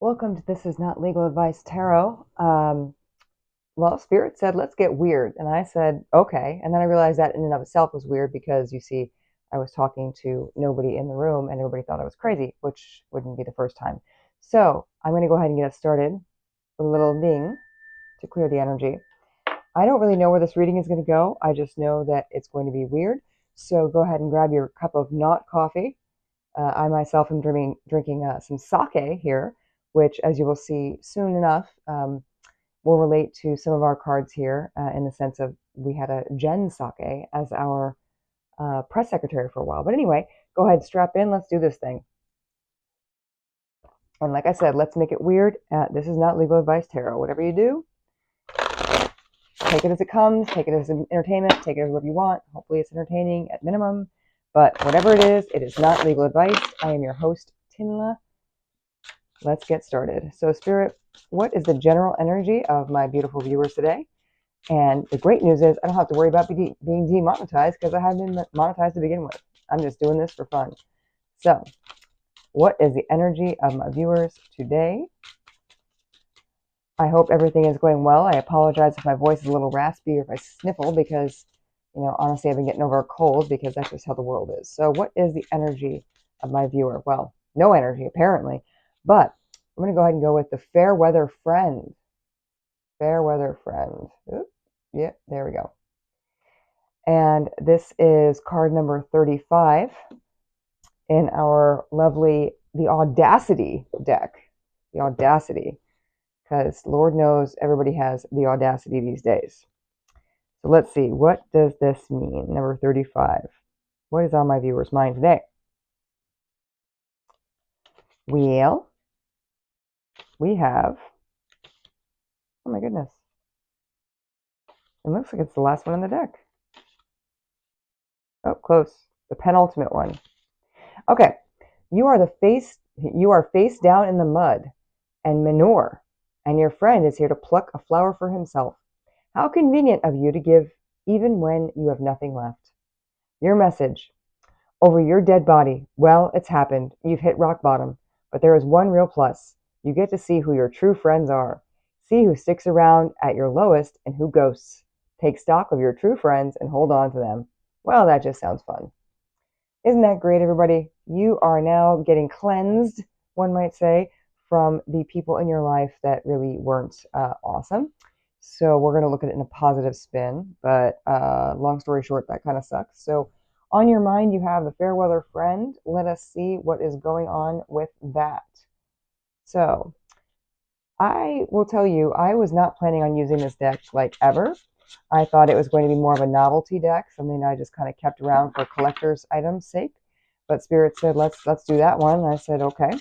Welcome to This Is Not Legal Advice Tarot. Well, Spirit said, let's get weird. And I said, okay. And then I realized that in and of itself was weird because you see, I was talking to nobody in the room and everybody thought I was crazy, which wouldn't be the first time. So I'm going to go ahead and get us started with a little ding to clear the energy. I don't really know where this reading is going to go. I just know that it's going to be weird. So go ahead and grab your cup of not coffee. I myself am drinking some sake here, which, as you will see soon enough, will relate to some of our cards here in the sense of we had a Jen Sake as our press secretary for a while. But anyway, go ahead, strap in. Let's do this thing. And like I said, let's make it weird. This is not legal advice tarot. Whatever you do, take it as it comes. Take it as entertainment. Take it as whatever you want. Hopefully it's entertaining at minimum. But whatever it is not legal advice. I am your host, TINLA. Let's get started. So, Spirit, what is the general energy of my beautiful viewers today? And the great news is I don't have to worry about being demonetized because I haven't been monetized to begin with. I'm just doing this for fun. So, what is the energy of my viewers today? I hope everything is going well. I apologize if my voice is a little raspy or if I sniffle because, honestly, I've been getting over a cold because that's just how the world is. So, what is the energy of my viewer? Well, no energy, apparently. But I'm going to go ahead and go with the fair weather friend. Fair weather friend. Oop. Yeah, there we go. And this is card number 35 in our lovely, the Audacity deck. The Audacity. Because Lord knows everybody has the Audacity these days. So let's see. What does this mean? Number 35. What is on my viewer's mind today? Well, we have, oh my goodness, it looks like it's the last one on the deck. Oh, close. The penultimate one. Okay, you are face down in the mud and manure, and your friend is here to pluck a flower for himself. How convenient of you to give even when you have nothing left. Your message: over your dead body. Well, it's happened. You've hit rock bottom, but there is one real plus. You get to see who your true friends are. See who sticks around at your lowest and who ghosts. Take stock of your true friends and hold on to them. Well, that just sounds fun. Isn't that great, everybody? You are now getting cleansed, one might say, from the people in your life that really weren't awesome. So we're going to look at it in a positive spin, but long story short, that kind of sucks. So on your mind, you have the fair weather friend. Let us see what is going on with that. So I will tell you, I was not planning on using this deck like ever. I thought it was going to be more of a novelty deck, something I just kind of kept around for collector's items' sake. But Spirit said, let's do that one. And I said, okay.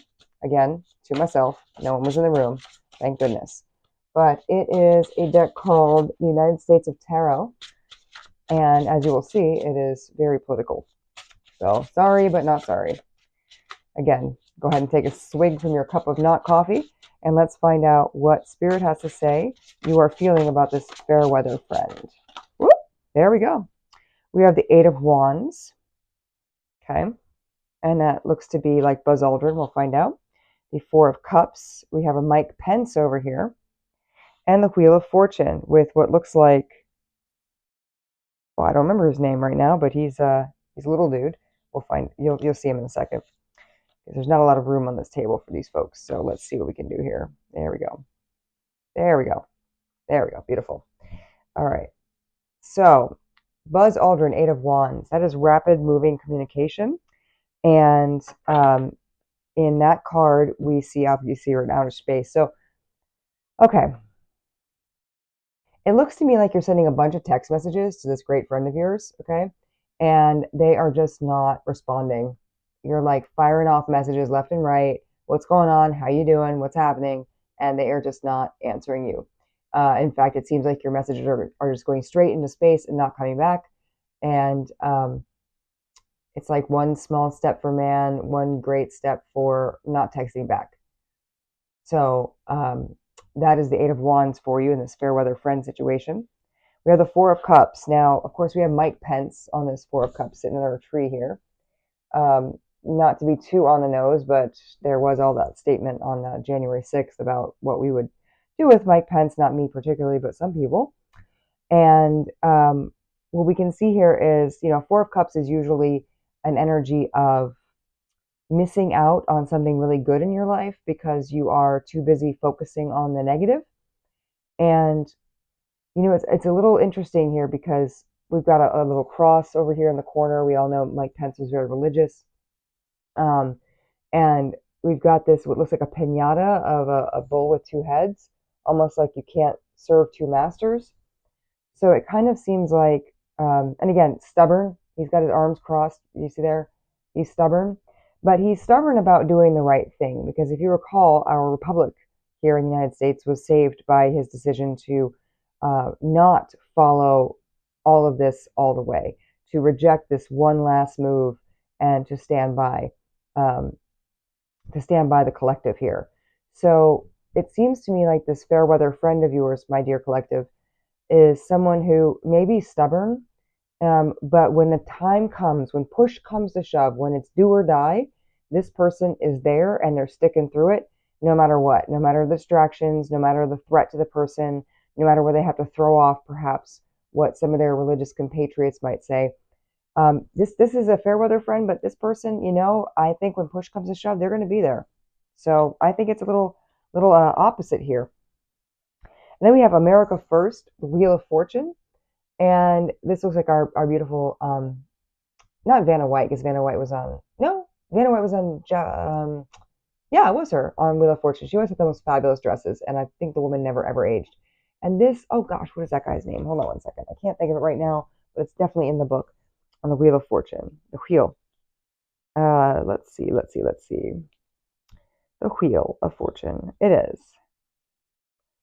Again, to myself. No one was in the room. Thank goodness. But it is a deck called the United States of Tarot. And as you will see, it is very political. So sorry, but not sorry. Again, go ahead and take a swig from your cup of not coffee. And let's find out what Spirit has to say you are feeling about this fair weather friend. Whoop, there we go. We have the Eight of Wands. Okay. And that looks to be like Buzz Aldrin. We'll find out. The Four of Cups. We have a Mike Pence over here. And the Wheel of Fortune with what looks like, well, I don't remember his name right now, but he's a little dude. We'll find, you'll see him in a second. There's not a lot of room on this table for these folks. So let's see what we can do here. There we go. There we go. There we go. Beautiful. All right. So Buzz Aldrin, Eight of Wands. That is rapid moving communication. And in that card, we see obviously you're in outer space. So, okay. It looks to me like you're sending a bunch of text messages to this great friend of yours, okay? And they are just not responding. You're like firing off messages left and right. What's going on? How you doing? What's happening? And they are just not answering you. In fact, it seems like your messages are just going straight into space and not coming back. And it's like one small step for man, one great step for not texting back. So that is the Eight of Wands for you in this fair weather friend situation. We have the Four of Cups. Now, of course, we have Mike Pence on this Four of Cups sitting under a tree here. not to be too on the nose, but there was all that statement on January 6th about what we would do with Mike Pence, not me particularly, but some people. And what we can see here is, Four of Cups is usually an energy of missing out on something really good in your life because you are too busy focusing on the negative. And, it's a little interesting here because we've got a little cross over here in the corner. We all know Mike Pence was very religious. And we've got this, what looks like a pinata of a bull with two heads, almost like you can't serve two masters. So it kind of seems like, and again, stubborn. He's got his arms crossed. You see there? He's stubborn. But he's stubborn about doing the right thing because if you recall, our republic here in the United States was saved by his decision to not follow all of this all the way, to reject this one last move and to stand by the collective here. So it seems to me like this fair weather friend of yours, my dear collective, is someone who may be stubborn, but when the time comes, when push comes to shove, when it's do or die, this person is there and they're sticking through it no matter what, no matter the distractions, no matter the threat to the person, no matter where they have to throw off perhaps what some of their religious compatriots might say. This is a fair weather friend, but this person, I think when push comes to shove, they're going to be there. So I think it's a little opposite here. And then we have America First, the Wheel of Fortune. And this looks like our beautiful, not Vanna White, because Vanna White was on, no, Vanna White was on, yeah, it was her on Wheel of Fortune. She always had the most fabulous dresses, and I think the woman never ever aged. And this, oh gosh, what is that guy's name? Hold on one second. I can't think of it right now, but it's definitely in the book on the Wheel of Fortune. The wheel. Let's see. The Wheel of Fortune. It is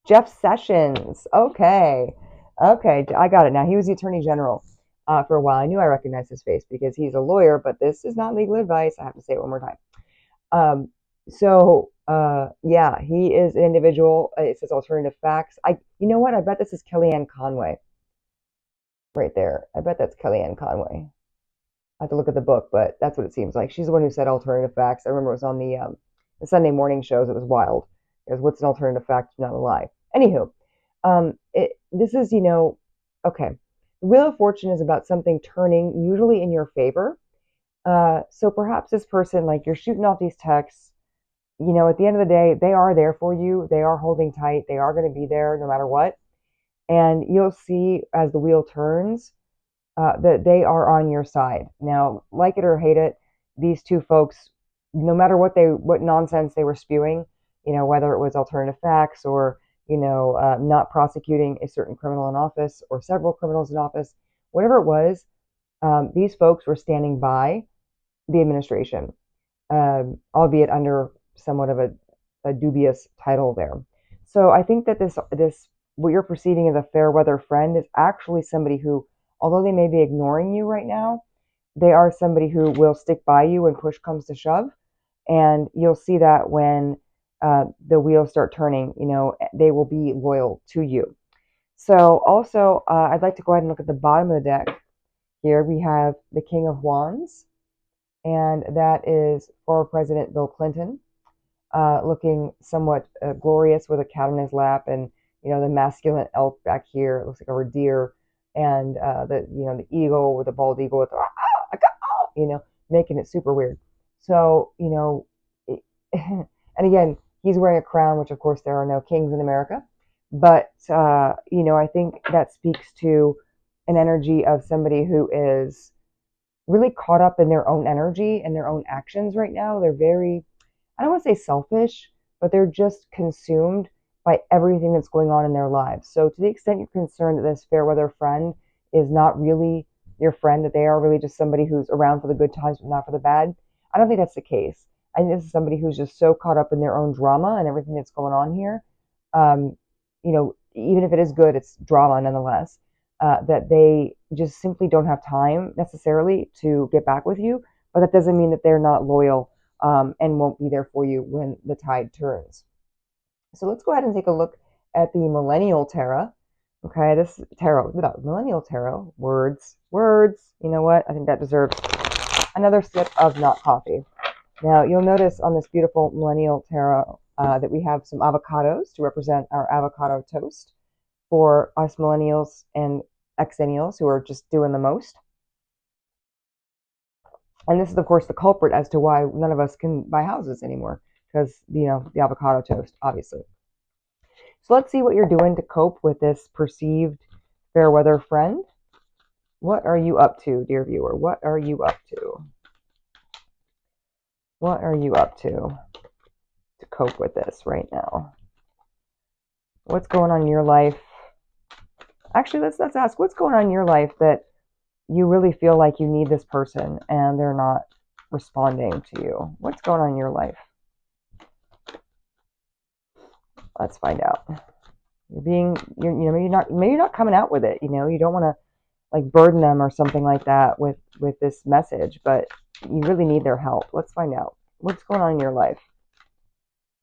Jeff Sessions. Okay, I got it now. He was the Attorney General for a while. I knew I recognized his face because he's a lawyer, but this is not legal advice. I have to say it one more time. Yeah, he is an individual. It says alternative facts. You know what? I bet this is Kellyanne Conway right there. I bet that's Kellyanne Conway. I have to look at the book, but that's what it seems like. She's the one who said alternative facts. I remember it was on the Sunday morning shows. It was wild. It was, what's an alternative fact? Not a lie. Anywho, this is, okay. Wheel of Fortune is about something turning usually in your favor. So perhaps this person, like you're shooting off these texts, at the end of the day, they are there for you. They are holding tight. They are going to be there no matter what. And you'll see as the wheel turns that they are on your side. Now, like it or hate it, these two folks, no matter what nonsense they were spewing, whether it was alternative facts or not prosecuting a certain criminal in office or several criminals in office, whatever it was, these folks were standing by the administration, albeit under somewhat of a dubious title there. So I think that this what you're perceiving as a fair weather friend is actually somebody who, although they may be ignoring you right now, they are somebody who will stick by you when push comes to shove. And you'll see that when the wheels start turning, they will be loyal to you. So also, I'd like to go ahead and look at the bottom of the deck. Here we have the King of Wands, and that is former President Bill Clinton, looking somewhat glorious with a cat on his lap, and the masculine elk back here. It looks like a deer, and the eagle with the bald eagle with making it super weird. So and again, he's wearing a crown, which of course there are no kings in America, but I think that speaks to an energy of somebody who is really caught up in their own energy and their own actions right now. They're very, I don't want to say selfish, but they're just consumed by everything that's going on in their lives. So to the extent you're concerned that this fair weather friend is not really your friend, that they are really just somebody who's around for the good times but not for the bad, I don't think that's the case. I think this is somebody who's just so caught up in their own drama and everything that's going on here. Even if it is good, it's drama nonetheless. That they just simply don't have time necessarily to get back with you, but that doesn't mean that they're not loyal and won't be there for you when the tide turns. So let's go ahead and take a look at the Millennial Tarot. Okay, this tarot, without Millennial Tarot, words. You know what? I think that deserves Another sip of not coffee. Now, you'll notice on this beautiful millennial tarot that we have some avocados to represent our avocado toast for us millennials and exennials who are just doing the most. And this is, of course, the culprit as to why none of us can buy houses anymore because, the avocado toast, obviously. So let's see what you're doing to cope with this perceived fair weather friend. What are you up to, dear viewer? What are you up to? What are you up to cope with this right now? What's going on in your life? Actually, let's ask, what's going on in your life that you really feel like you need this person and they're not responding to you? What's going on in your life? Let's find out. Maybe you're not coming out with it. You don't want to like burden them or something like that with this message, but you really need their help. Let's find out. What's going on in your life?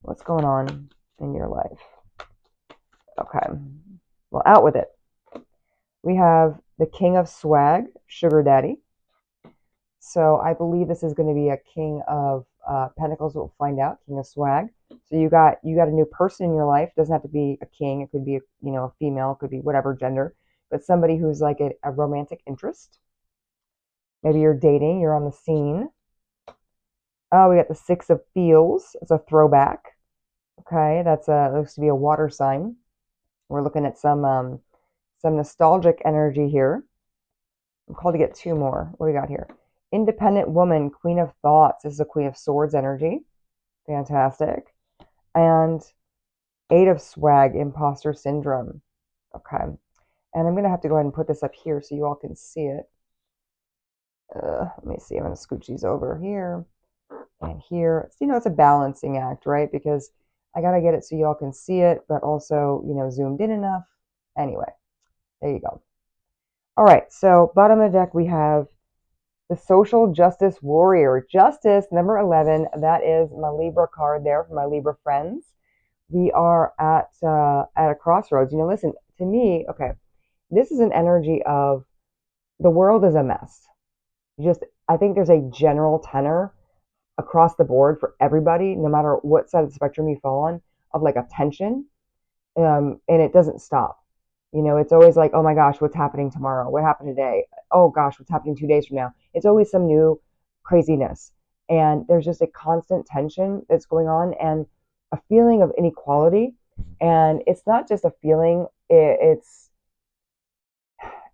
What's going on in your life? Okay. Well, out with it. We have the King of Swag, Sugar Daddy. So I believe this is going to be a King of Pentacles. We'll find out. King of Swag. So you got a new person in your life. It doesn't have to be a king. It could be a female. It could be whatever gender, but somebody who's like a romantic interest. Maybe you're dating. You're on the scene. Oh, we got the Six of Feels. It's a throwback. Okay, looks to be a water sign. We're looking at some nostalgic energy here. I'm called to get two more. What do we got here? Independent woman, Queen of Thoughts. This is a Queen of Swords energy. Fantastic. And Eight of Swag, Imposter Syndrome. Okay. And I'm going to have to go ahead and put this up here so you all can see it. Let me see. I'm going to scooch these over here and here. It's a balancing act, right? Because I got to get it so you all can see it, but also, zoomed in enough. Anyway, there you go. All right. So bottom of the deck, we have the Social Justice Warrior. Justice, number 11. That is my Libra card there for my Libra friends. We are at a crossroads. Listen, to me, okay, this is an energy of the world is a mess. I think there's a general tenor across the board for everybody, no matter what side of the spectrum you fall on, of like a tension, and it doesn't stop. It's always like, oh my gosh, what's happening tomorrow? What happened today? Oh gosh, what's happening 2 days from now? It's always some new craziness, and there's just a constant tension that's going on, and a feeling of inequality. And it's not just a feeling; it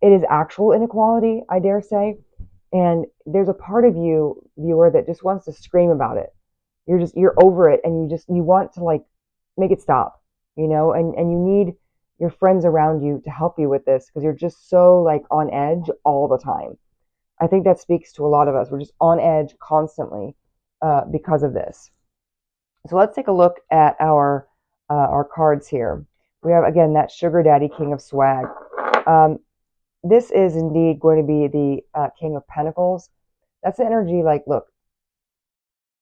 is actual inequality, I dare say. And there's a part of you, viewer, that just wants to scream about it. You're over it, and you want to like make it stop, and you need your friends around you to help you with this because you're just so like on edge all the time. I think that speaks to a lot of us. We're just on edge constantly because of this. So let's take a look at our cards here. We have, again, that Sugar Daddy, King of Swag. This is indeed going to be the King of Pentacles. That's the energy like, look,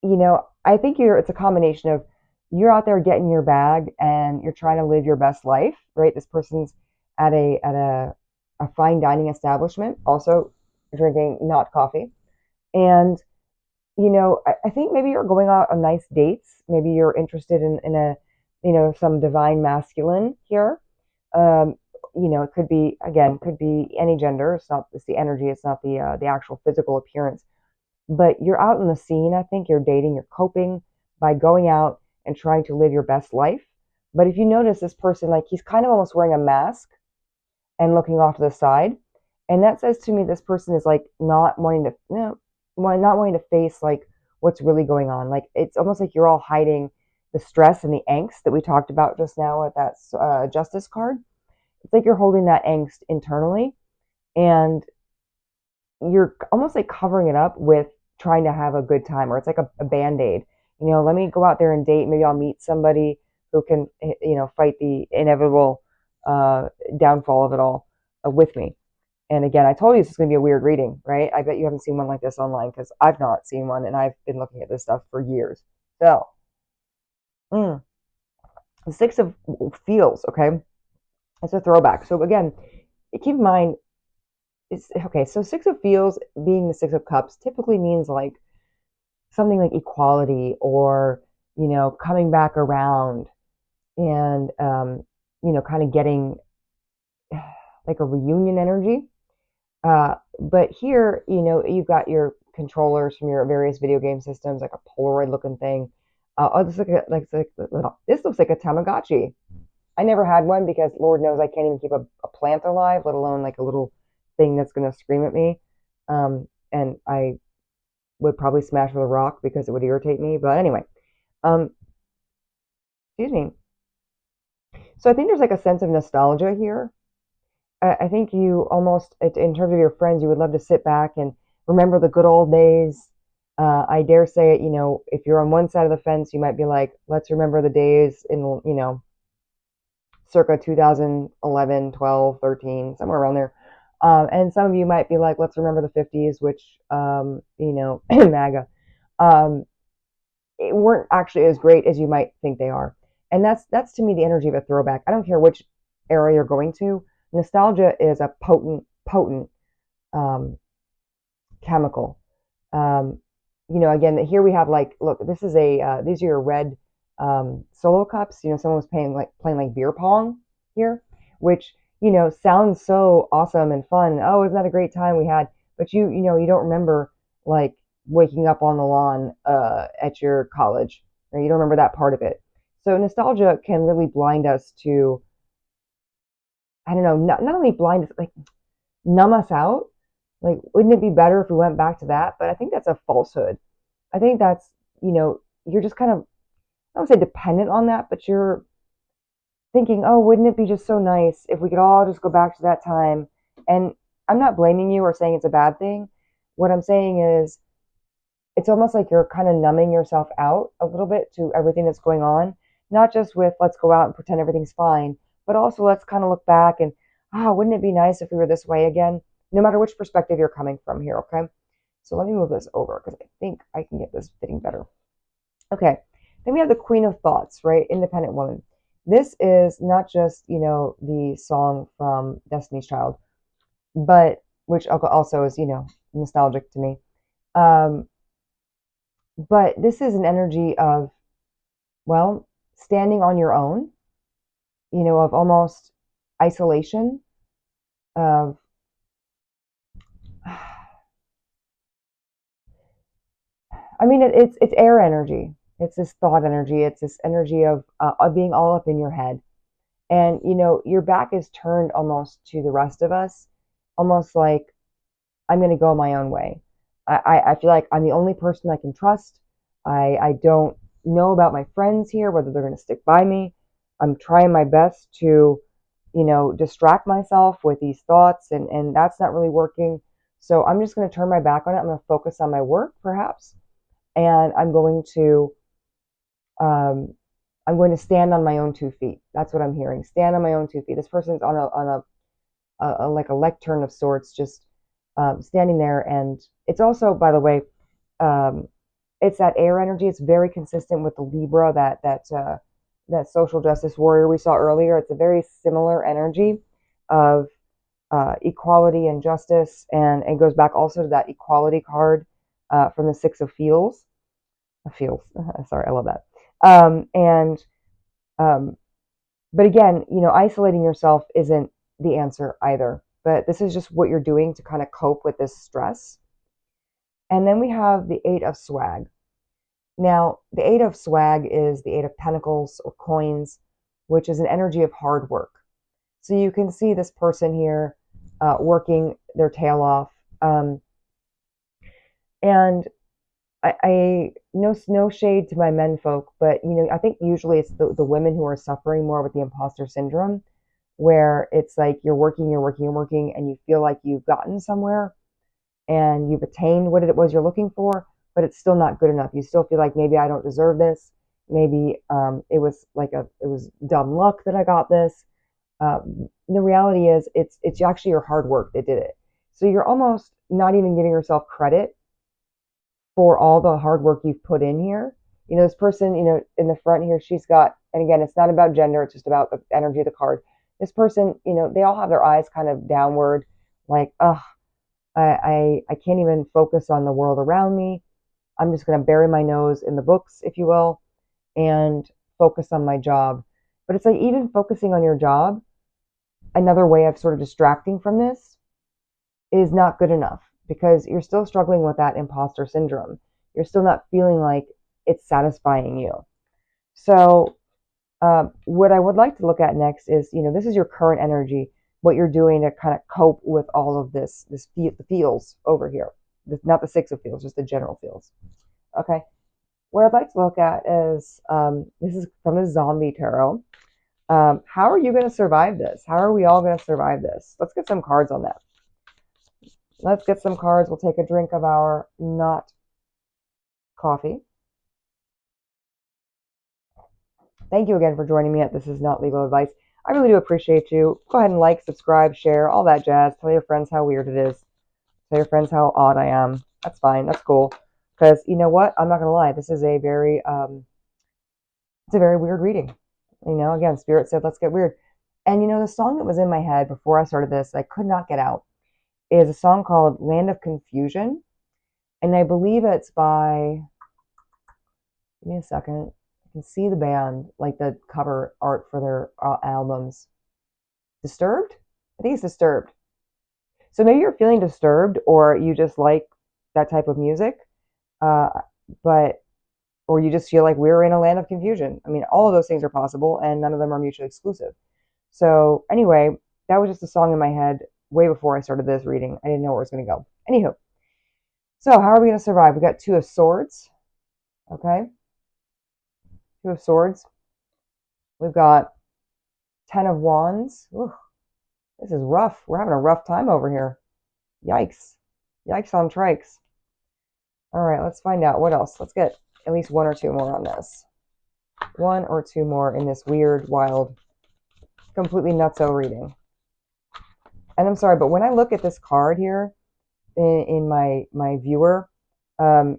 I think it's a combination of you're out there getting your bag and you're trying to live your best life, right? This person's at a fine dining establishment, also drinking not coffee. And, I think maybe you're going out on nice dates. Maybe you're interested in a, some divine masculine here. It could be, again, could be any gender. It's the energy. It's not the actual physical appearance. But you're out in the scene. I think you're dating. You're coping by going out and trying to live your best life. But if you notice this person, like he's kind of almost wearing a mask and looking off to the side, and that says to me this person is like not wanting to face like what's really going on. Like it's almost like you're all hiding the stress and the angst that we talked about just now with that Justice card. It's like you're holding that angst internally, and you're almost like covering it up with trying to have a good time, or it's like a band-aid. Let me go out there and date. Maybe I'll meet somebody who can, fight the inevitable downfall of it all with me. And again, I told you this is going to be a weird reading, right? I bet you haven't seen one like this online because I've not seen one, and I've been looking at this stuff for years. So, the Six of Feels, okay? It's a throwback. So again, keep in mind, it's okay. So Six of Feels being the Six of Cups typically means like something like equality or, coming back around and, kind of getting like a reunion energy. But here, you've got your controllers from your various video game systems, like a Polaroid looking thing. Oh, this looks like a Tamagotchi. I never had one because Lord knows I can't even keep a plant alive, let alone like a little thing that's going to scream at me. And I would probably smash with a rock because it would irritate me. But anyway, um, excuse me. So I think there's like a sense of nostalgia here. I think you almost, in terms of your friends, you would love to sit back and remember the good old days. I dare say it, if you're on one side of the fence, you might be like, let's remember the days in, circa 2011, 12, 13, somewhere around there. And some of you might be like, let's remember the 50s, which, MAGA, it weren't actually as great as you might think they are. And that's to me the energy of a throwback. I don't care which era you're going to. Nostalgia is a potent um, chemical. Um, again, here we have like, look, this is these are your red solo cups. Someone was playing like beer pong here, which sounds so awesome and fun. Oh, isn't that a great time we had? But you don't remember like waking up on the lawn at your college, or you don't remember that part of it. So nostalgia can really blind us to, I don't know, not only blind us, like numb us out. Like, wouldn't it be better if we went back to that? But I think that's a falsehood. I think that's, you're just kind of, I don't say dependent on that, but you're thinking, oh, wouldn't it be just so nice if we could all just go back to that time? And I'm not blaming you or saying it's a bad thing. What I'm saying is, it's almost like you're kind of numbing yourself out a little bit to everything that's going on, not just with let's go out and pretend everything's fine, but also let's kind of look back and, wouldn't it be nice if we were this way again? No matter which perspective you're coming from here, okay? So let me move this over because I think I can get this fitting better. Okay, then we have the Queen of Thoughts, right? Independent woman. This is not just, the song from Destiny's Child, but which also is, nostalgic to me. Um, but this is an energy of, well, standing on your own, of almost isolation, of I mean, it's air energy. It's this thought energy. It's this energy of being all up in your head, and your back is turned almost to the rest of us, almost like I'm going to go my own way. I feel like I'm the only person I can trust. I don't know about my friends here, whether they're going to stick by me. I'm trying my best to, distract myself with these thoughts, and that's not really working. So I'm just going to turn my back on it. I'm going to focus on my work, perhaps, and um, I'm going to stand on my own 2 feet. That's what I'm hearing. Stand on my own 2 feet. This person's on a like a lectern of sorts, just standing there. And it's also, by the way, um, it's that air energy. It's very consistent with the Libra, that social justice warrior we saw earlier. It's a very similar energy of equality and justice, and it goes back also to that equality card from the Six of Feels. Feels. Sorry, I love that. And but again, isolating yourself isn't the answer either. But this is just what you're doing to kind of cope with this stress. And then we have the Eight of Swag. Now, the Eight of Swag is the Eight of Pentacles or coins, which is an energy of hard work. So you can see this person here working their tail off. And I no shade to my men folk, but I think usually it's the women who are suffering more with the imposter syndrome, where it's like you're working, and you feel like you've gotten somewhere and you've attained what it was you're looking for, but it's still not good enough. You still feel like maybe I don't deserve this. Maybe it was dumb luck that I got this. The reality is it's actually your hard work that did it. So you're almost not even giving yourself credit for all the hard work you've put in here. This person, in the front here, she's got, and again, it's not about gender, it's just about the energy of the card. This person, they all have their eyes kind of downward, like, ugh, I can't even focus on the world around me. I'm just going to bury my nose in the books, if you will, and focus on my job. But it's like even focusing on your job, another way of sort of distracting from this, is not good enough because you're still struggling with that imposter syndrome. You're still not feeling like it's satisfying you. So, what I would like to look at next is, this is your current energy, what you're doing to kind of cope with all of the feels over here. Not the six of feels, just the general feels. Okay. What I'd like to look at is, this is from the Zombie Tarot. How are you going to survive this? How are we all going to survive this? Let's get some cards on that. Let's get some cards. We'll take a drink of our not coffee. Thank you again for joining me at This Is Not Legal Advice. I really do appreciate you. Go ahead and like, subscribe, share, all that jazz. Tell your friends how weird it is. Tell your friends how odd I am. That's fine. That's cool. Because you know what? I'm not going to lie. This is a very, it's a very weird reading. Again, Spirit said, let's get weird. And the song that was in my head before I started this, I could not get out, is a song called Land of Confusion. And I believe it's by, give me a second. I can see the band, like the cover art for their albums. Disturbed? I think it's Disturbed. So maybe you're feeling disturbed or you just like that type of music, or you just feel like we're in a land of confusion. I mean, all of those things are possible and none of them are mutually exclusive. So anyway, that was just a song in my head way before I started this reading. I didn't know where it was going to go. Anywho, so how are we going to survive? We got Two of Swords. Okay. Two of Swords. We've got Ten of Wands. Ooh, this is rough. We're having a rough time over here. Yikes. Yikes on trikes. All right, let's find out. What else? Let's get at least one or two more on this. One or two more in this weird, wild, completely nutso reading. And I'm sorry, but when I look at this card here in my viewer, when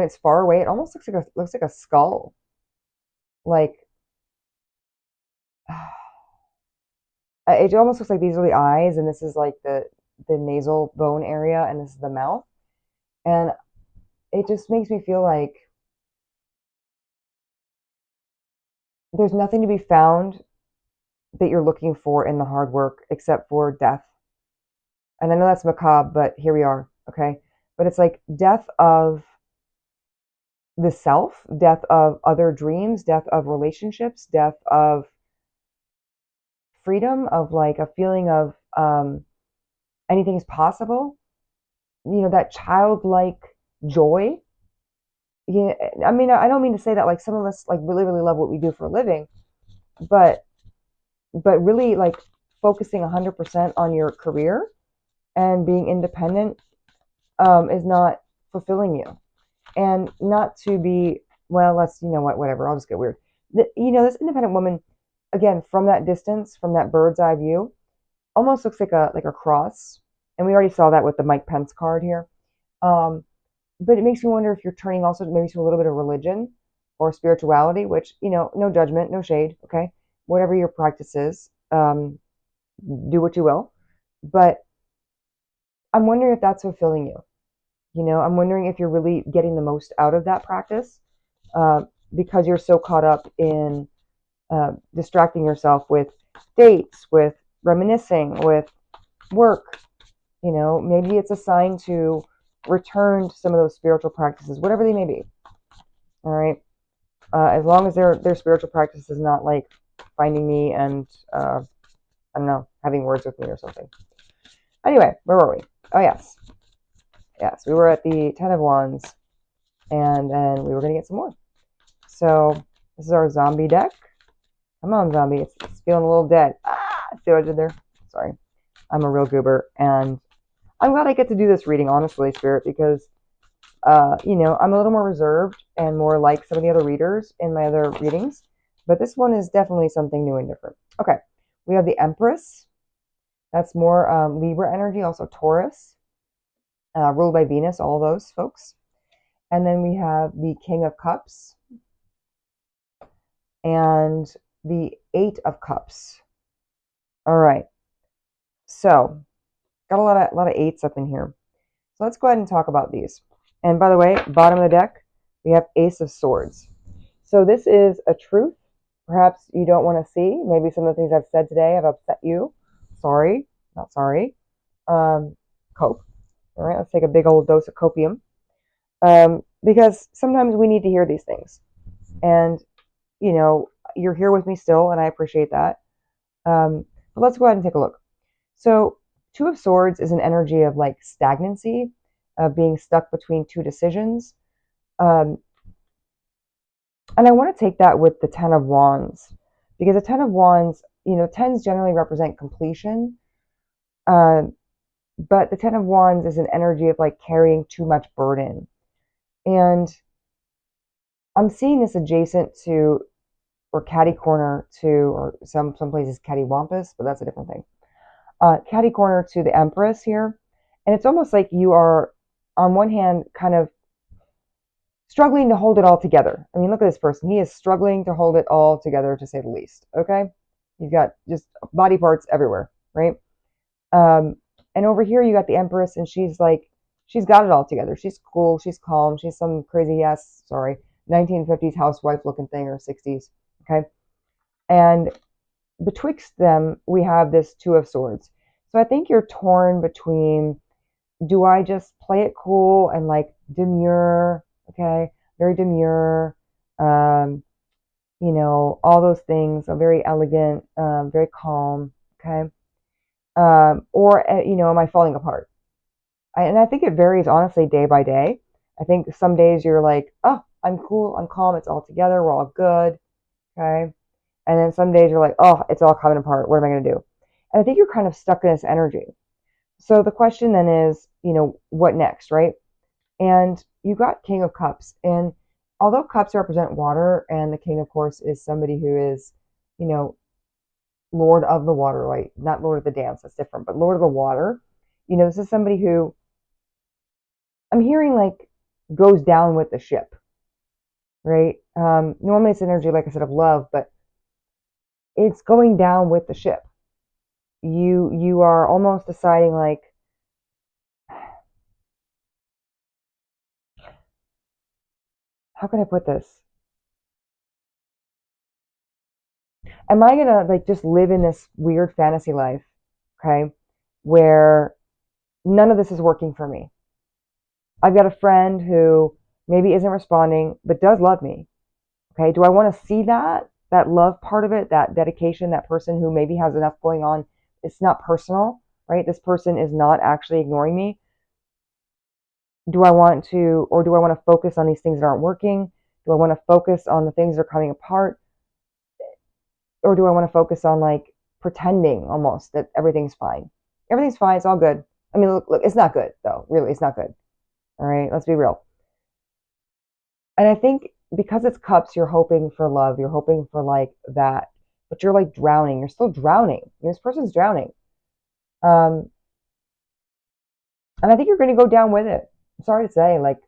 it's far away, it almost looks like a skull. Like, it almost looks like these are the eyes, and this is like the nasal bone area, and this is the mouth. And it just makes me feel like there's nothing to be found that you're looking for in the hard work except for death. And I know that's macabre, but here we are, okay? But it's like death of the self, death of other dreams, death of relationships, death of freedom, of like a feeling of anything is possible. That childlike joy. Yeah, I mean, I don't mean to say that like some of us like really, really love what we do for a living, but really like focusing 100% on your career and being independent is not fulfilling you. And not to be, well, let's, whatever, I'll just get weird. This independent woman, again, from that distance, from that bird's eye view, almost looks like a cross. And we already saw that with the Mike Pence card here. But it makes me wonder if you're turning also maybe to a little bit of religion or spirituality, which, no judgment, no shade, okay? Whatever your practice is, do what you will. But I'm wondering if that's fulfilling you. I'm wondering if you're really getting the most out of that practice because you're so caught up in distracting yourself with dates, with reminiscing, with work. Maybe it's a sign to return to some of those spiritual practices, whatever they may be. All right. As long as their spiritual practice is not like finding me and, I don't know, having words with me or something. Anyway, where were we? Oh, yes. Yes, we were at the Ten of Wands, and then we were going to get some more. So this is our zombie deck. Come on, zombie. It's feeling a little dead. See what I did there? Sorry. I'm a real goober, and I'm glad I get to do this reading, honestly, Spirit, because, I'm a little more reserved and more like some of the other readers in my other readings, but this one is definitely something new and different. Okay, we have the Empress. That's more Libra energy, also Taurus, ruled by Venus, all those folks. And then we have the King of Cups and the Eight of Cups. All right, so Got a lot of eights up in here. So let's go ahead and talk about these. And by the way, bottom of the deck, we have Ace of Swords. So this is a truth. Perhaps you don't want to see. Maybe some of the things I've said today have upset you. Sorry, not sorry. Cope. All right, let's take a big old dose of copium. Because sometimes we need to hear these things. And, you know, you're here with me still, and I appreciate that. But let's go ahead and take a look. So Two of Swords is an energy of like stagnancy, of being stuck between two decisions. And I want to take that with the Ten of Wands, because the Ten of Wands, you know, tens generally represent completion. But the Ten of Wands is an energy of like carrying too much burden. And I'm seeing this adjacent to, or catty corner to, or some places cattywampus, but that's a different thing. Catty corner to the Empress here. And it's almost like you are, on one hand, kind of struggling to hold it all together. I mean, look at this person. He is struggling to hold it all together, to say the least. Okay? He's got just body parts everywhere, right? And over here, you got the Empress, and she's like, she's got it all together. She's cool. She's calm. She's some crazy ass, 1950s housewife looking thing, or 60s. Okay? And betwixt them, we have this Two of Swords. So I think you're torn between, do I just play it cool and like demure, okay, very demure, you know, all those things, so very elegant, very calm, okay, or, you know, am I falling apart? And I think it varies, honestly, day by day. I think some days you're like, oh, I'm cool, I'm calm, it's all together, we're all good, okay, and then some days you're like, oh, it's all coming apart, what am I going to do? And I think you're kind of stuck in this energy. So the question then is, you know, what next, right? And you got King of Cups. And although cups represent water, and the king, of course, is somebody who is, you know, Lord of the water, like not Lord of the dance, that's different, but Lord of the water. You know, this is somebody who I'm hearing like goes down with the ship, right? Normally it's energy, like I said, of love, but it's going down with the ship. You are almost deciding like, how can I put this? Am I gonna like just live in this weird fantasy life, okay, where none of this is working for me? I've got a friend who maybe isn't responding, but does love me. Okay, do I want to see that love part of it, that dedication, that person who maybe has enough going on? It's not personal, right? This person is not actually ignoring me. Do I want to, or do I want to focus on these things that aren't working? Do I want to focus on the things that are coming apart? Or do I want to focus on like pretending almost that everything's fine? Everything's fine. It's all good. I mean, look, it's not good though. Really, it's not good. All right, let's be real. And I think because it's cups, you're hoping for love. You're hoping for like that, but you're like drowning. You're still drowning. I mean, this person's drowning. Um, and I think you're going to go down with it. I'm sorry to say, like,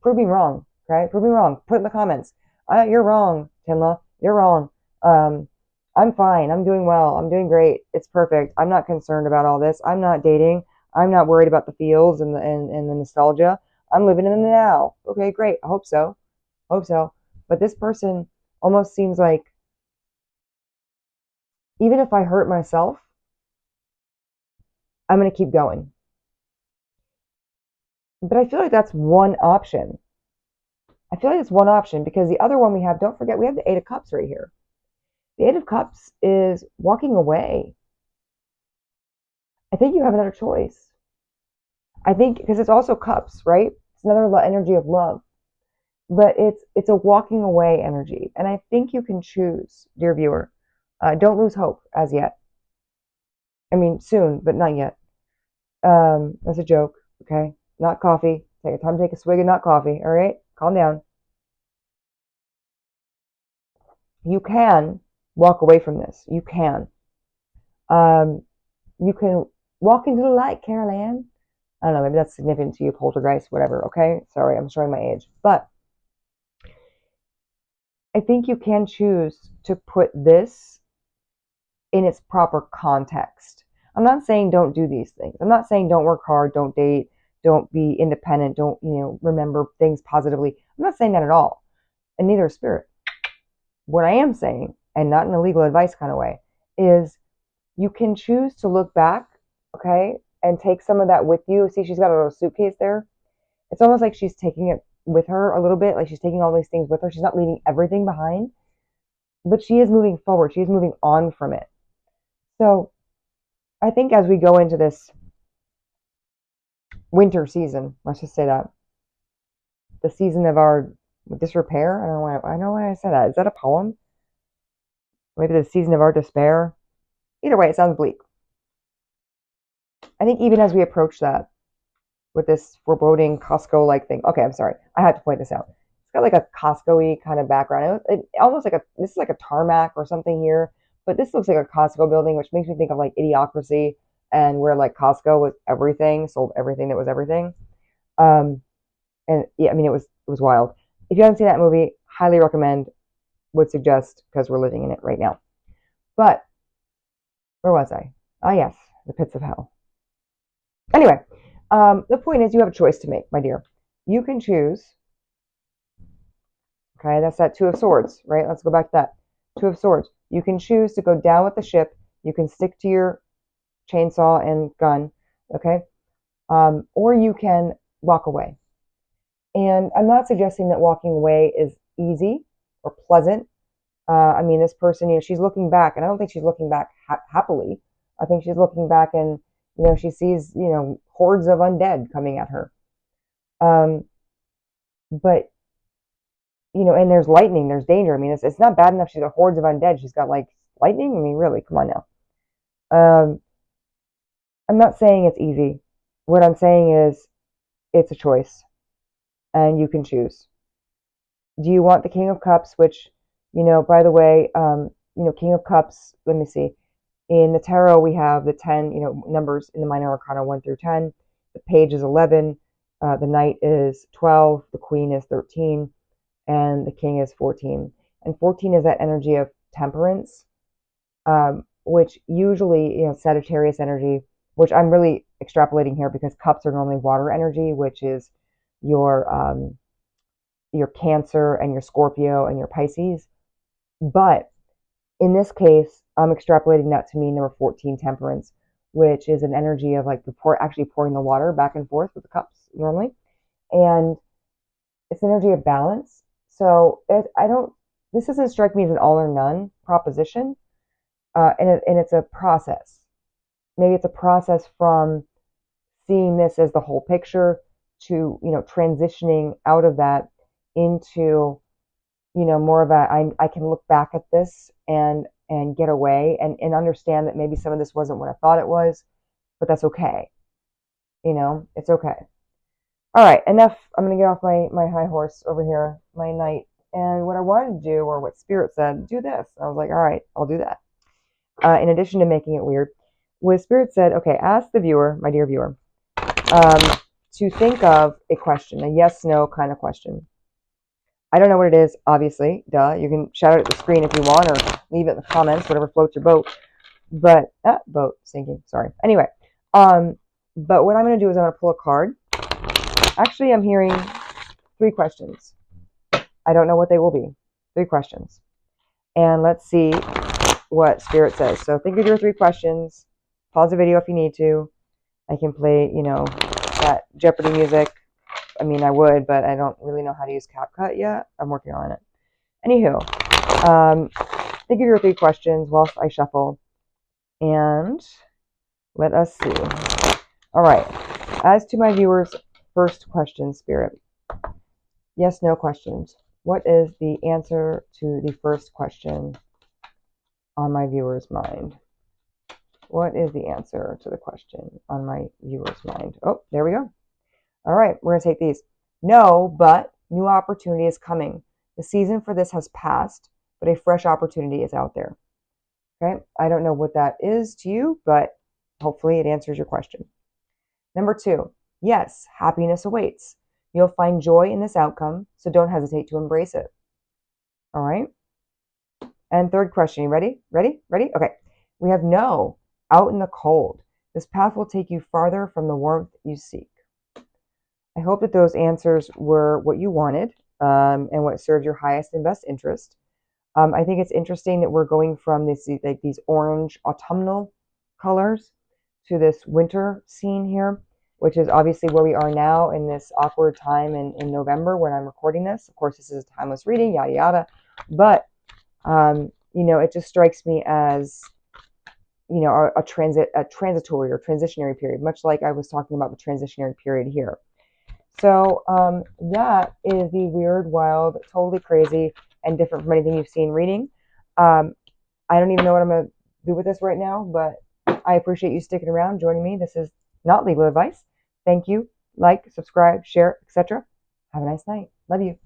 prove me wrong. Okay, prove me wrong. Put in the comments. You're wrong, TINLA. You're wrong. Um, I'm fine. I'm doing well. I'm doing great. It's perfect. I'm not concerned about all this. I'm not dating. I'm not worried about the feels and the nostalgia. I'm living in the now. Okay, great. I hope so. Hope so. But this person almost seems like, even if I hurt myself, I'm going to keep going. But I feel like that's one option. I feel like it's one option, because the other one we have, don't forget, we have the Eight of Cups right here. The Eight of Cups is walking away. I think you have another choice. I think, because it's also cups, right? It's another energy of love. But it's a walking away energy. And I think you can choose, dear viewer. Don't lose hope as yet. I mean, soon, but not yet. That's a joke, okay? Not coffee. Take a time to take a swig of not coffee, all right? Calm down. You can walk away from this. You can. You can walk into the light, Carol Ann. I don't know, maybe that's significant to you, poltergeist, whatever, okay? Sorry, I'm showing my age. But I think you can choose to put this in its proper context. I'm not saying don't do these things. I'm not saying don't work hard, don't date, don't be independent, don't, remember things positively. I'm not saying that at all. And neither is spirit. What I am saying, and not in a legal advice kind of way, is you can choose to look back, okay, and take some of that with you. See, she's got a little suitcase there. It's almost like she's taking it with her a little bit, like she's taking all these things with her. She's not leaving everything behind, but she is moving forward. She is moving on from it. So I think as we go into this winter season, let's just say that, the season of our disrepair, I know why I said that. Is that a poem? Maybe the season of our despair? Either way, it sounds bleak. I think even as we approach that with this foreboding Costco-like thing. Okay, I'm sorry. I had to point this out. It's got like a Costco-y kind of background. Almost like this is like a tarmac or something here, but this looks like a Costco building, which makes me think of like Idiocracy, and where like Costco was everything, sold everything that was everything. And yeah, I mean, it was wild. If you haven't seen that movie, highly recommend, would suggest, because we're living in it right now. But where was I? Ah, yes, the pits of hell. Anyway, the point is you have a choice to make, my dear. You can choose. Okay, that's that Two of Swords, right? Let's go back to that. Two of Swords. You can choose to go down with the ship. You can stick to your chainsaw and gun, okay? Or you can walk away. And I'm not suggesting that walking away is easy or pleasant. I mean, this person, she's looking back, and I don't think she's looking back happily. I think she's looking back and, she sees, hordes of undead coming at her. But, and there's lightning, there's danger. I mean, it's not bad enough she's got hordes of undead. She's got, like, lightning? I mean, really, come on now. I'm not saying it's easy. What I'm saying is it's a choice, and you can choose. Do you want the King of Cups, which, by the way, King of Cups, let me see. In the tarot, we have the 10, numbers in the minor arcana 1 through 10. The page is 11. The knight is 12. The queen is 13. And the king is 14. And 14 is that energy of temperance, which usually, Sagittarius energy, which I'm really extrapolating here because cups are normally water energy, which is your Cancer and your Scorpio and your Pisces. But in this case, I'm extrapolating that to mean number 14, temperance, which is an energy of like actually pouring the water back and forth with the cups normally. And it's energy of balance. So this doesn't strike me as an all or none proposition. And it's a process. Maybe it's a process from seeing this as the whole picture to, transitioning out of that into, more of I can look back at this and get away and understand that maybe some of this wasn't what I thought it was, but that's okay. It's okay. All right, enough. I'm going to get off my high horse over here, my knight. And what I wanted to do, or what Spirit said, do this. I was like, all right, I'll do that. In addition to making it weird, was Spirit said, okay, ask the viewer, my dear viewer, to think of a question, a yes/no kind of question. I don't know what it is, obviously, duh. You can shout it at the screen if you want, or leave it in the comments, whatever floats your boat. But, boat sinking, sorry. Anyway, but what I'm going to do is I'm going to pull a card. Actually, I'm hearing 3 questions. I don't know what they will be. 3 questions. And let's see what Spirit says. So think of your 3 questions. Pause the video if you need to. I can play, that Jeopardy music. I mean, I would, but I don't really know how to use CapCut yet. I'm working on it. Anywho, think of your 3 questions whilst I shuffle. And let us see. All right. As to my viewers' first question, Spirit. Yes, no questions. What is the answer to the first question on my viewer's mind? What is the answer to the question on my viewer's mind? Oh, there we go. All right, we're going to take these. No, but new opportunity is coming. The season for this has passed, but a fresh opportunity is out there. Okay, I don't know what that is to you, but hopefully it answers your question. Number 2, yes, happiness awaits. You'll find joy in this outcome, so don't hesitate to embrace it. All right. And third question, you ready? Ready? Okay. We have no, out in the cold. This path will take you farther from the warmth you seek. I hope that those answers were what you wanted and what served your highest and best interest. I think it's interesting that we're going from these orange autumnal colors to this winter scene here, which is obviously where we are now in this awkward time in November when I'm recording this. Of course, this is a timeless reading, yada yada. But it just strikes me as a transitory or transitionary period, much like I was talking about the transitionary period here. So that is the weird, wild, totally crazy, and different from anything you've seen reading. I don't even know what I'm going to do with this right now, but I appreciate you sticking around, joining me. This is not legal advice. Thank you. Like, subscribe, share, etc. Have a nice night. Love you.